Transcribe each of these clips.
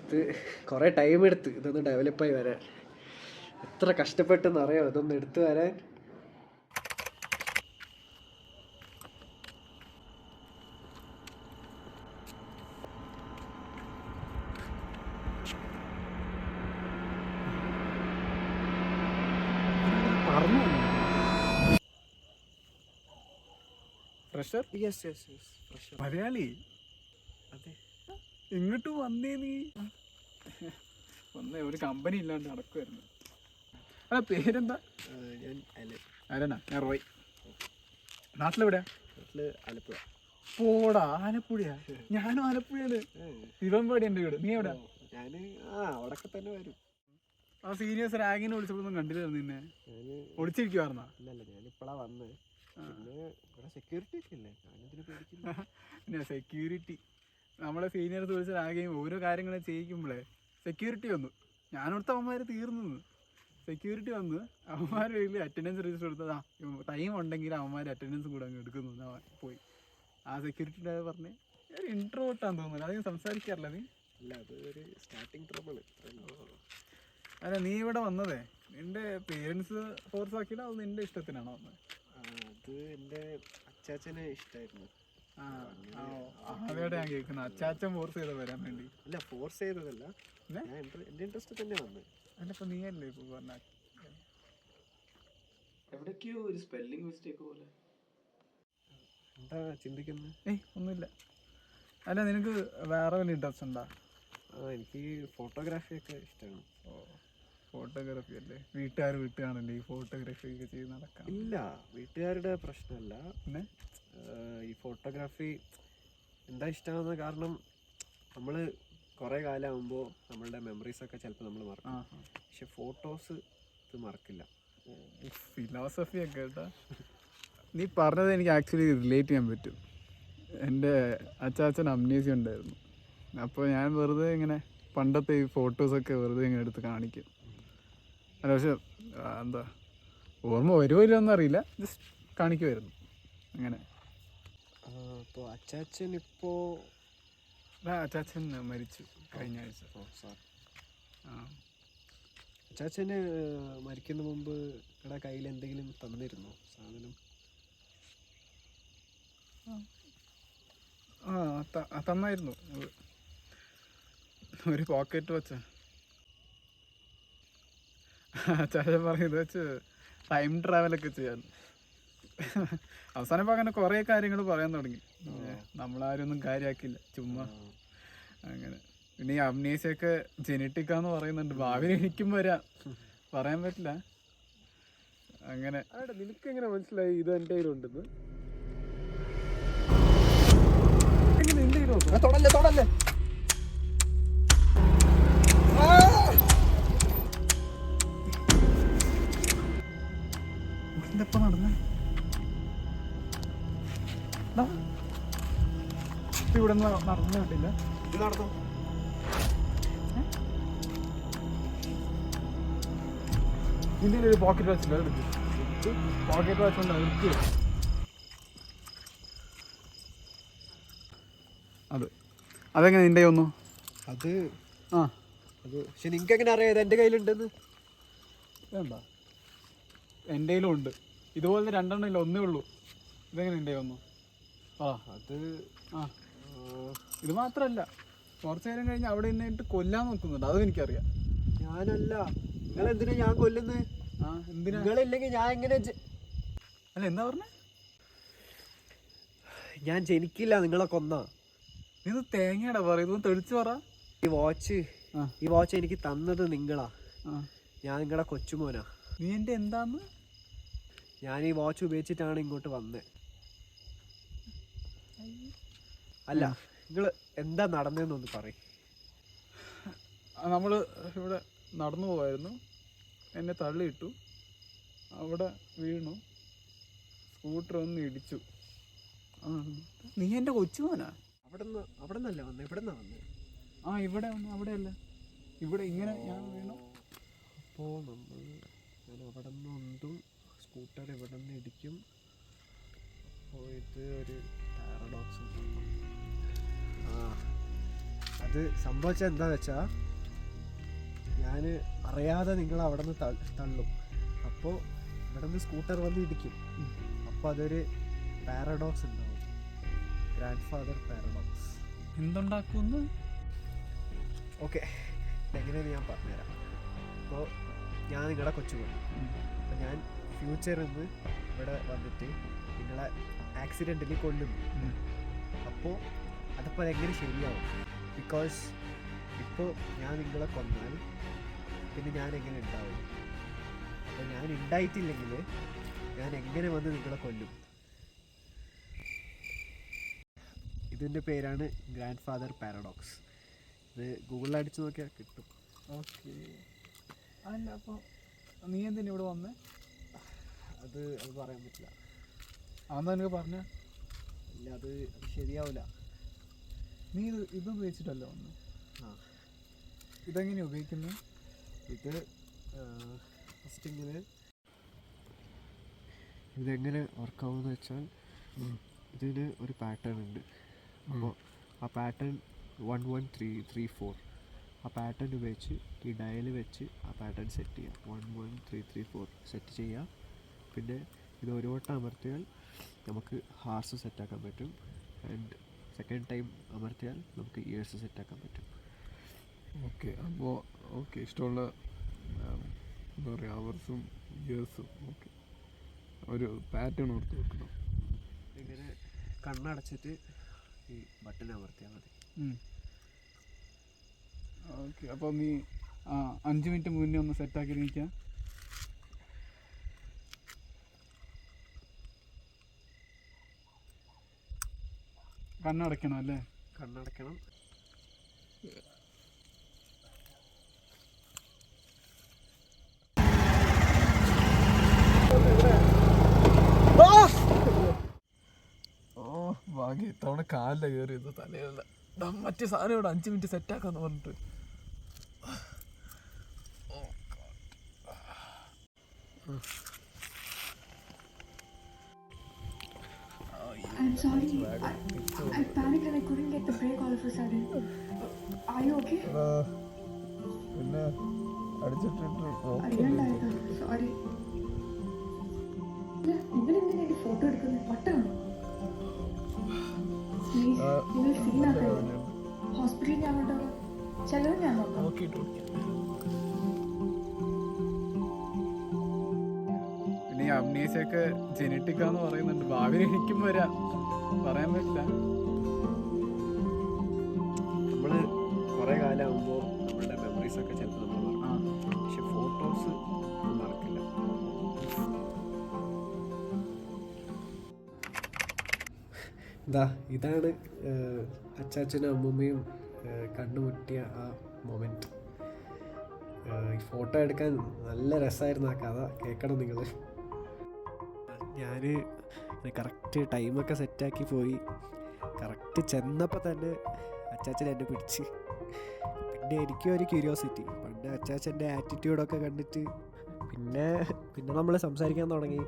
ഇത് കുറേ ടൈം എടുത്ത് ഇതൊന്ന് ഡെവലപ്പായി വരാൻ. എത്ര കഷ്ടപ്പെട്ടെന്ന് അറിയാമോ ഇതൊന്ന് എടുത്തു വരാൻ. പ്രഷർ മലയാളി അതെ, ഇങ്ങോട്ട് വന്നേ നീ. ഒന്നേ ഒരു കമ്പനി ഇല്ലാണ്ട് നടക്കുമായിരുന്നു. അല്ല പേരെന്താ? ഞാൻ ആരാ? ഞാൻ റോയ്. നാട്ടിലെവിടെയാ? നാട്ടില് ആലപ്പുഴ. പോടാ, ആലപ്പുഴയാ? ഞാനും ആലപ്പുഴയാണ്. തിരുവമ്പാടി എൻ്റെ വീട്. നീ എവിടെയാ? ഞാൻ അവിടൊക്കെ തന്നെ വരും. ആ സീനിയേഴ്സ് റാഗിനെ വിളിച്ചപ്പോഴൊന്നും കണ്ടില്ലായിരുന്നു നിന്നെ. ഒളിച്ചിരിക്കുവായിരുന്നാ? ഇല്ലല്ല, ഞാനിപ്പോഴാ വന്നത്. പിന്നെ ഇവിടെ സെക്യൂരിറ്റി ഒക്കെ ഇല്ലേ, ഞാനിതിന് പേടിക്കില്ല. പിന്നെ സെക്യൂരിറ്റി നമ്മളെ സീനിയേഴ്സ് വിളിച്ച് റാഗ് ചെയ്യും. ഓരോ കാര്യങ്ങൾ ചെയ്യിക്കുമ്പോഴേ സെക്യൂരിറ്റി വന്നു. ഞാനോടത്ത് അവന്മാർ തീർന്നു. സെക്യൂരിറ്റി വന്ന് അവന്മാർ വീട്ടിൽ അറ്റൻഡൻസ് രജിസ്റ്റർ എടുത്തതാ. ടൈം ഉണ്ടെങ്കിൽ അവന്മാർ അറ്റൻഡൻസ് കൂടെ അങ്ങ് എടുക്കുന്നു. പോയി ആ സെക്യൂരിറ്റിയുടെ പറഞ്ഞ് ഒരു ഇൻട്രോട്ടാന്ന് തോന്നുന്നു. അധികം സംസാരിക്കാറില്ല നീ? അല്ല, അത് ഒരു സ്റ്റാർട്ടിങ് ട്രബിൾ. അല്ല, നീ ഇവിടെ വന്നതേ നിന്റെ പേരൻസ് ഫോഴ്സ് ആക്കിയില്ല, അത് നിന്റെ ഇഷ്ടത്തിനാണോ വന്നത്? അത് എൻ്റെ അച്ചാച്ചനെ ഇഷ്ടമായിരുന്നു. അതോടെ ഞാൻ കേൾക്കുന്നത് അച്ചാച്ചൻ ഫോഴ്സ് ചെയ്ത വരാൻ വേണ്ടി. അല്ല, ഫോഴ്സ് ചെയ്തതല്ല, എൻ്റെ ഇൻട്രസ്റ്റ് തന്നെ വന്നത്. അല്ല, ഇപ്പൊ നീ അല്ലേ ഇപ്പൊ പറഞ്ഞ എവിടേക്കോ ഒരു സ്പെല്ലിംഗ് മിസ്റ്റേക്ക് പോലെ. എന്താ ചിന്തിക്കുന്നത്? ഒന്നുമില്ല. അല്ല, നിനക്ക് വേറെ വല്ല ഇൻട്രസ്റ്റ് ഉണ്ടോ? എനിക്ക് ഫോട്ടോഗ്രാഫി ഒക്കെ ഇഷ്ടമാണ്. ഫോട്ടോഗ്രാഫി അല്ലേ? വീട്ടുകാർ വിട്ടുകാണല്ലേ ഈ ഫോട്ടോഗ്രാഫി ഒക്കെ ചെയ്ത് നടക്കാം? ഇല്ല, വീട്ടുകാരുടെ പ്രശ്നമല്ല. പിന്നെ ഈ ഫോട്ടോഗ്രാഫി എന്താ ഇഷ്ടമാകുന്ന കാരണം നമ്മൾ കുറേ കാലമാകുമ്പോൾ നമ്മളുടെ മെമ്മറീസൊക്കെ ചിലപ്പോൾ നമ്മൾ മറക്കും. പക്ഷെ ഫോട്ടോസ് ഇത് മറക്കില്ല. ഫിലോസഫി ഒക്കെ കേട്ടാ നീ പറഞ്ഞത് എനിക്ക് ആക്ച്വലി റിലേറ്റ് ചെയ്യാൻ പറ്റും. എൻ്റെ അച്ചാച്ചൻ അമ്നീസിയ ഉണ്ടായിരുന്നു. അപ്പോൾ ഞാൻ വെറുതെ ഇങ്ങനെ പണ്ടത്തെ ഈ ഫോട്ടോസൊക്കെ വെറുതെ ഇങ്ങനെ എടുത്ത് കാണിക്കും. അല്ല, പക്ഷെ എന്താ ഓർമ്മ വരുമോ ഇല്ലയൊന്നും അറിയില്ല, ജസ്റ്റ് കാണിക്കുമായിരുന്നു അങ്ങനെ. അപ്പോൾ അച്ചാച്ചൻ ഇപ്പോൾ അച്ചാച്ചൻ മരിച്ചു കഴിഞ്ഞ ആഴ്ച. അച്ചാച്ചന് മരിക്കുന്ന മുമ്പ് ഇവിടെ കയ്യിൽ എന്തെങ്കിലും തന്നിരുന്നോ സാധനം? തന്നായിരുന്നു. ഒരു പോക്കറ്റ് വെച്ച. അച്ചാച്ചൻ പറഞ്ഞത് വെച്ച് ടൈം ട്രാവലൊക്കെ ചെയ്യാൻ. അവസാനം ഇപ്പോൾ അങ്ങനെ കുറേ കാര്യങ്ങൾ പറയാൻ തുടങ്ങി. നമ്മളാരും ഒന്നും കാര്യമാക്കില്ല, ചുമ്മാ അങ്ങനെ. പിന്നെ ഈ അമ്നീസിയൊക്കെ ജെനറ്റിക്കാന്ന് പറയുന്നുണ്ട്. ഭാവിയിൽ എനിക്കും വരാം, പറയാൻ പറ്റില്ല. അങ്ങനെ നിനക്ക് എങ്ങനെ മനസ്സിലായി ഇത് എൻ്റെ കയ്യിലുണ്ടെന്ന്? തൊടല്ലേ തൊടല്ലേ. ഇതെപ്പോ നടന്നേ? ഇവിടെ നടന്നു കണ്ടില്ല. ഇത് നടന്നു. നിന്റെ ഒരു പോക്കറ്റ് വാച്ച് എടുത്ത് പോക്കറ്റ് വാച്ച് കൊണ്ട് എടുത്ത് അതെങ്ങനെ നിന്റെ ഒന്നു? അത് പക്ഷെ നിങ്ങൾക്ക് എങ്ങനെ അറിയാം ഇത് എൻ്റെ കയ്യിലുണ്ടെന്ന്? വേണ്ട, എൻ്റെ കയ്യിലും ഉണ്ട്. ഇതുപോലത്തെ രണ്ടെണ്ണം ഇല്ല, ഒന്നേ ഉള്ളൂ. ഇതെങ്ങനെ എൻ്റെ ഒന്നു? അത് ഇത് മാത്രമല്ല, കുറച്ച് നേരം കഴിഞ്ഞ് അവിടെ നിന്നിട്ട് കൊല്ലാൻ നോക്കുന്നുണ്ട്. അതും എനിക്കറിയാം. ഞാനല്ല, നിങ്ങളെന്തിനാ ഞാൻ കൊല്ലുന്നത്? എന്തിനാ? നിങ്ങളില്ലെങ്കിൽ ഞാൻ എങ്ങനെ? അല്ല, എന്താ പറഞ്ഞേ? ഞാൻ ജനിക്കില്ല നിങ്ങളെ കൊന്നാ. നീ തേങ്ങയുടെ പറ, ഇതൊന്ന് തെളിച്ചു പറ. ഈ വാച്ച് എനിക്ക് തന്നത് നിങ്ങളാ. ഞാൻ നിങ്ങളെ കൊച്ചുമോനാ. നീ എൻ്റെ എന്താന്ന്? ഞാൻ ഈ വാച്ച് ഉപയോഗിച്ചിട്ടാണ് ഇങ്ങോട്ട് വന്നത്. അല്ല, നിങ്ങൾ എന്താ നടന്നതെന്നൊന്ന് പറയും. നമ്മൾ ഇവിടെ നടന്നു പോവായിരുന്നു, എന്നെ തള്ളിയിട്ടു, അവിടെ വീണു, സ്കൂട്ടർ ഒന്ന് ഇടിച്ചു. നീ എൻ്റെ കൊച്ചുമോനാ? അവിടെ നിന്നല്ല വന്നത്, ഇവിടെ നിന്നാ വന്നത്. ഇവിടെ വന്നു, അവിടെയല്ല, ഇവിടെ ഇങ്ങനെ ഞാൻ വീണു. അപ്പോൾ ഞാൻ അവിടെ നിന്ന് ഉണ്ടും സ്കൂട്ടർ ഇവിടെ നിന്ന് ഇടിക്കും. അപ്പോൾ ഇത് ഒരു പാരഡോക്സ്. അത് സംഭവിച്ചത് എന്താണെന്ന് വെച്ചാൽ ഞാൻ അറിയാതെ നിങ്ങൾ അവിടെ നിന്ന് തള്ളും. അപ്പോൾ ഇവിടെ നിന്ന് സ്കൂട്ടർ വന്ന് ഇടിക്കും. അപ്പോൾ അതൊരു പാരഡോക്സ് ഉണ്ടാവും, ഗ്രാൻഡ് ഫാദർ പാരഡോക്സ്. എന്തുണ്ടാക്കുമെന്ന് ഓക്കെ, എങ്ങനെയെന്ന് ഞാൻ പറഞ്ഞുതരാം. അപ്പോൾ ഞാൻ നിങ്ങളുടെ കൊച്ചുപോയി, അപ്പോൾ ഞാൻ ഫ്യൂച്ചറിൽ നിന്ന് ഇവിടെ വന്നിട്ട് നിങ്ങളെ ആക്സിഡൻ്റിൽ കൊല്ലുന്നു. അപ്പോൾ അതിപ്പോൾ എങ്ങനെ ശരിയാവും? ബിക്കോസ് ഇപ്പോൾ ഞാൻ നിങ്ങളെ കൊന്നാൽ പിന്നെ ഞാൻ എങ്ങനെ ഉണ്ടാവും? അപ്പോൾ ഞാൻ ഉണ്ടായിട്ടില്ലെങ്കിൽ ഞാൻ എങ്ങനെ വന്ന് നിങ്ങളെ കൊല്ലും? ഇതിൻ്റെ പേരാണ് ഗ്രാൻഡ് ഫാദർ പാരഡോക്സ്. ഇത് ഗൂഗിളിൽ അടിച്ചു നോക്കിയാൽ കിട്ടും. ഓക്കെ. അല്ല, അപ്പോൾ നീ എന്തിനാ ഇവിടെ വന്നേ? അത് പറയാൻ പറ്റില്ല. അതെന്താ എനിക്ക് പറഞ്ഞ? ഇല്ല, അത് ശരിയാവില്ല. നീ ഇത് ഉപയോഗിച്ചിട്ടല്ലോ വന്ന്. ആ, ഇതെങ്ങനെയാണ് ഉപയോഗിക്കുന്നത്? ഇത് ഫസ്റ്റ് ഇതെങ്ങനെ വർക്കാവുമെന്ന് വെച്ചാൽ ഇതിന് ഒരു പാറ്റേൺ ഉണ്ട്. അപ്പോൾ ആ പാറ്റേൺ 11334, ആ പാറ്റേൺ ഉപയോഗിച്ച് ഈ ഡയൽ വെച്ച് ആ പാറ്റേൺ സെറ്റ് ചെയ്യാം. 11334 സെറ്റ് ചെയ്യുക. പിന്നെ ഇത് ഒരു വട്ടം അമർത്തിയാൽ നമുക്ക് ഹാർസ് സെറ്റാക്കാൻ പറ്റും. ആൻഡ് സെക്കൻഡ് ടൈം അമർത്തിയാൽ നമുക്ക് ഇയേഴ്സ് സെറ്റാക്കാൻ പറ്റും. ഓക്കെ. അപ്പോൾ ഇഷ്ടമുള്ള എന്താ പറയുക അവേഴ്സും ഇയേഴ്സും ഓക്കെ ഒരു പാറ്റേൺ ഓർത്ത് വെക്കണം. ഇങ്ങനെ കണ്ണടച്ചിട്ട് ഈ ബട്ടൺ അമർത്തിയാൽ മതി. ഓക്കെ. അപ്പോൾ നീ 5 മിനിറ്റ് മുന്നേ ഒന്ന് സെറ്റാക്കി നിൽക്കാം. കണ്ണടയ്ക്കണം അല്ലേ? കണ്ണടയ്ക്കണം. ഭാഗ്യം ഇത്തവണ കാലില കയറിയത്, തലയല്ല. മറ്റേ സാധനം ഇവിടെ 5 മിനിറ്റ് സെറ്റാക്കാന്ന് പറഞ്ഞിട്ട്. I'm sorry. I panicked and I couldn't get the brake all of a sudden. Are you okay? പിന്നെ അറിയണ്ടായിരുന്നു. സോറി. ഇവരെന്തിനാ ഈ ഫോട്ടോ എടുക്കുന്നത്? വട്ടാണോ? പ്ലീസ് നിങ്ങൾ സീനാക്കരുത്. ഹോസ്പിറ്റലിൽ ഞാൻ കൊണ്ടുപോകാം. ചിലവ് ഞാൻ നോക്കാം. പിന്നെ ഈ അമ്നീസിയൊക്കെ ജെനറ്റിക്കാന്ന് പറയുന്നുണ്ട്. ഭാവിയിൽ എനിക്കും വരാം, പറയാൻ പറ്റില്ല. നമ്മൾ കുറേ കാലമാകുമ്പോൾ നമ്മളുടെ മെമ്മറീസൊക്കെ ചിലപ്പോൾ നമ്മൾ മറക്കും. പക്ഷെ ഫോട്ടോസ് മറക്കില്ല. ഇതാണ് അച്ചാച്ചനും അമ്മൂമ്മയും കണ്ടുമുട്ടിയ ആ മൊമെൻറ്റ്. ഈ ഫോട്ടോ എടുക്കാൻ നല്ല രസമായിരുന്നു. ആ കഥ കേൾക്കണം നിങ്ങൾ. ഞാൻ കറക്റ്റ് ടൈമൊക്കെ സെറ്റാക്കി പോയി. കറക്റ്റ് ചെന്നപ്പോൾ തന്നെ അച്ചാച്ചൻ എന്നെ പിടിച്ച്. പിന്നെ എനിക്കും ഒരു ക്യൂരിയോസിറ്റി. പണ്ട് അച്ചാച്ചൻ്റെ ആറ്റിറ്റ്യൂഡൊക്കെ കണ്ടിട്ട് പിന്നെ നമ്മൾ സംസാരിക്കാൻ തുടങ്ങി.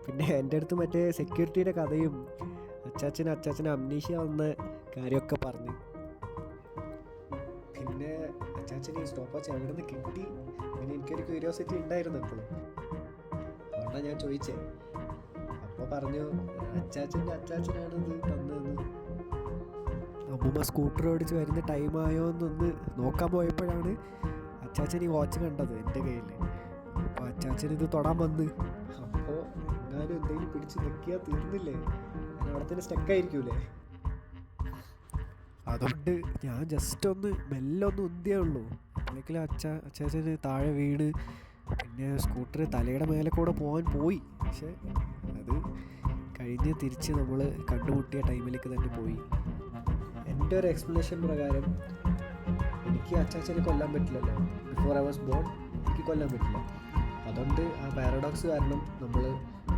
പിന്നെ എൻ്റെ അടുത്ത് മറ്റേ സെക്യൂരിറ്റിയുടെ കഥയും അച്ചാച്ചന് അമ്നീഷ്യ വന്ന കാര്യമൊക്കെ പറഞ്ഞ്. പിന്നെ അച്ചാച്ചന് ഈ സ്റ്റോപ്പ് വാച്ച് എവിടെ നിന്ന് കിട്ടി? അങ്ങനെ എനിക്കൊരു ക്യൂരിയോസിറ്റി ഉണ്ടായിരുന്നു എപ്പോഴും. അതുകൊണ്ടാണ് ഞാൻ ചോദിച്ചേ. അപ്പോൾ പറഞ്ഞു അച്ചാച്ചനാണ് ഇത് തന്നതെന്ന്. അമ്മൂമ്മ സ്കൂട്ടർ ഓടിച്ച് വരുന്ന ടൈമായോ എന്നൊന്ന് നോക്കാൻ പോയപ്പോഴാണ് അച്ചാച്ചൻ ഈ വാച്ച് കണ്ടത് എൻ്റെ കയ്യിൽ. അപ്പോൾ അച്ചാച്ചൻ ഇത് തൊടാൻ വന്ന്. അപ്പോൾ എങ്ങാനും എന്തെങ്കിലും പിടിച്ച് നിൽക്കിയാൽ തീർന്നില്ലേ? ഞാൻ അവിടെ തന്നെ സ്റ്റക്കായിരിക്കൂലേ? അതുകൊണ്ട് ഞാൻ ജസ്റ്റ് ഒന്ന് മെല്ലെ ഒന്ന് ഉന്തിയേ ഉള്ളൂ. അപ്പോഴേക്കും അച്ചാച്ചന് താഴെ വീണ്. പിന്നെ സ്കൂട്ടർ തലയുടെ മേലെ കൂടെ പോയി. പക്ഷെ അത് കഴിഞ്ഞ് തിരിച്ച് നമ്മൾ കണ്ടുമുട്ടിയ ടൈമിലേക്ക് തന്നെ പോയി. എൻ്റെ ഒരു എക്സ്പ്ലനേഷൻ പ്രകാരം എനിക്ക് അച്ചാച്ചനെ കൊല്ലാൻ പറ്റില്ലല്ലോ. ബിഫോർ ഐ വാസ് ബോൺ എനിക്ക് കൊല്ലാൻ പറ്റില്ല. അതുകൊണ്ട് ആ പാരഡോക്സ് കാരണം നമ്മൾ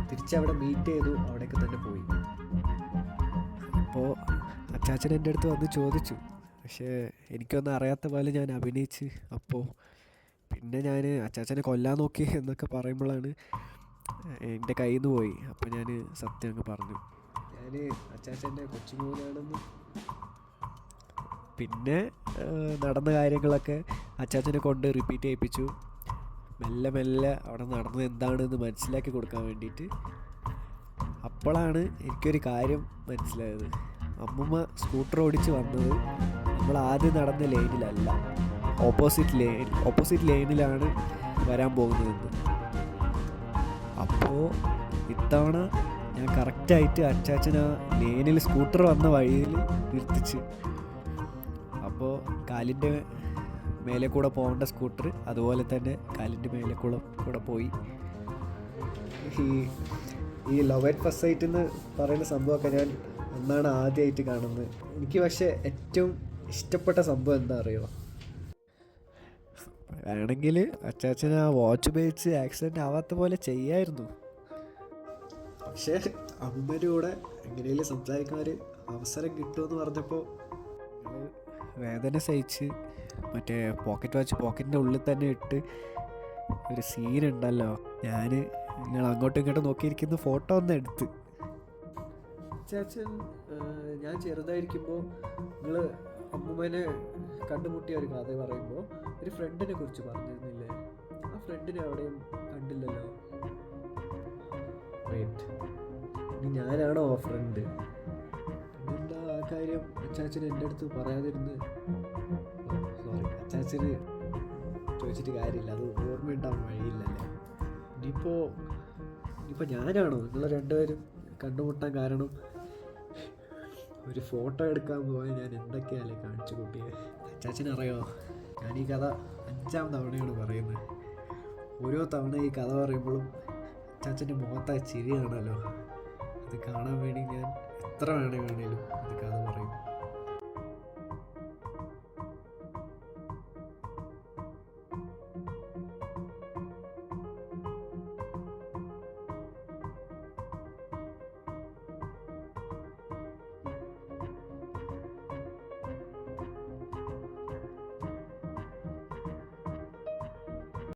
തിരിച്ചവിടെ മീറ്റ് ചെയ്തു, അവിടേക്ക് തന്നെ പോയി. അപ്പോൾ അച്ചാച്ചൻ എൻ്റെ അടുത്ത് വന്ന് ചോദിച്ചു. പക്ഷേ എനിക്കൊന്നും അറിയാത്ത പോലെ ഞാൻ അഭിനയിച്ച്. അപ്പോൾ പിന്നെ ഞാൻ അച്ചാച്ചനെ കൊല്ലാൻ നോക്കി എന്നൊക്കെ പറയുമ്പോഴാണ് എൻ്റെ കയ്യിൽ നിന്ന് പോയി. അപ്പോൾ ഞാൻ സത്യം അങ്ങ് പറഞ്ഞു, ഞാൻ അച്ചാച്ചൻ്റെ കൊച്ചുമോനാണെന്ന്. പിന്നെ നടന്ന കാര്യങ്ങളൊക്കെ അച്ചാച്ചനെ കൊണ്ട് റിപ്പീറ്റ് ചെയ്യിപ്പിച്ചു. മെല്ലെ മെല്ലെ അവിടെ നടന്നത് എന്താണെന്ന് മനസ്സിലാക്കി കൊടുക്കാൻ വേണ്ടിയിട്ട്. അപ്പോഴാണ് എനിക്കൊരു കാര്യം മനസ്സിലായത്. അമ്മൂമ്മ സ്കൂട്ടർ ഓടിച്ച് വന്നത് നമ്മൾ ആദ്യം നടന്ന ലൈനിലല്ല, ഓപ്പോസിറ്റ് ലൈനിലാണ് വരാൻ പോകുന്നതെന്ന്. അപ്പോൾ ഇത്തവണ ഞാൻ കറക്റ്റായിട്ട് അച്ചാച്ചൻ ആ ലൈനിൽ സ്കൂട്ടർ വന്ന വഴിയിൽ നിർത്തിച്ച്. അപ്പോൾ കാലിൻ്റെ മേലെ കൂടെ പോകേണ്ട സ്കൂട്ടർ അതുപോലെ തന്നെ കാലിൻ്റെ മേലെ കൂടെ പോയി. ഈ ലവ് അറ്റ് ഫസ്റ്റ് സൈറ്റ് എന്ന് പറയുന്ന സംഭവമൊക്കെ ഞാൻ അന്നാണ് ആദ്യമായിട്ട് കാണുന്നത്. എനിക്ക് പക്ഷേ ഏറ്റവും ഇഷ്ടപ്പെട്ട സംഭവം എന്താ അറിയുമോ? വേണമെങ്കിൽ അച്ചാച്ചൻ ആ വാച്ച് ഉപയോഗിച്ച് ആക്സിഡൻറ്റ് ആവാത്ത പോലെ ചെയ്യായിരുന്നു. പക്ഷേ അമ്മൂമ്മേൻ്റെ കൂടെ എങ്ങനെയും സംസാരിക്കാൻ ഒരു അവസരം കിട്ടുമെന്ന് പറഞ്ഞപ്പോൾ വേദന സഹിച്ച് മറ്റേ പോക്കറ്റ് വാച്ച് പോക്കറ്റിൻ്റെ ഉള്ളിൽ തന്നെ ഇട്ട് ഒരു സീനുണ്ടല്ലോ. നിങ്ങൾ അങ്ങോട്ടും ഇങ്ങോട്ടും നോക്കിയിരിക്കുന്ന ഫോട്ടോ ഒന്ന് എടുത്ത്. അച്ചാച്ചൻ ഞാൻ ചെറുതായിരിക്കുമ്പോൾ നിങ്ങൾ അമ്മൂമ്മേനെ കണ്ടുമുട്ടിയ ഒരു കഥ പറയുമ്പോൾ ഒരു ഫ്രണ്ടിനെ കുറിച്ച് പറഞ്ഞിരുന്നില്ലേ? ആ ഫ്രണ്ടിനെ എവിടെയും കണ്ടില്ലല്ലോ. ഇനി ഞാനാണോ ആ ഫ്രണ്ട്? പിന്നെന്താ ആ കാര്യം അച്ചാച്ചന് എൻ്റെ അടുത്ത് പറയാതിരുന്ന്? സോറി, അച്ചാച്ചന് ചോദിച്ചിട്ട് കാര്യമില്ല, അത് ഓർമ്മയുണ്ടാവാൻ വഴിയില്ലല്ലേ. ഇനിയിപ്പോൾ ഞാനാണോ നിങ്ങൾ രണ്ടുപേരും കണ്ടുമുട്ടാൻ കാരണം? ഒരു ഫോട്ടോ എടുക്കാൻ പോയാൽ ഞാൻ എന്തൊക്കെയല്ലേ കാണിച്ചു കൂട്ടിയത്. അച്ചാച്ചനറിയോ, ഞാൻ ഈ കഥ 5ാം തവണയാണ് പറയുന്നത്. ഓരോ തവണ ഈ കഥ പറയുമ്പോഴും അച്ചാച്ചൻ്റെ മുഖത്തായ ചിരി കാണാമല്ലോ. അത് കാണാൻ വേണ്ടി ഞാൻ എത്ര വേണേലും അത് കഥ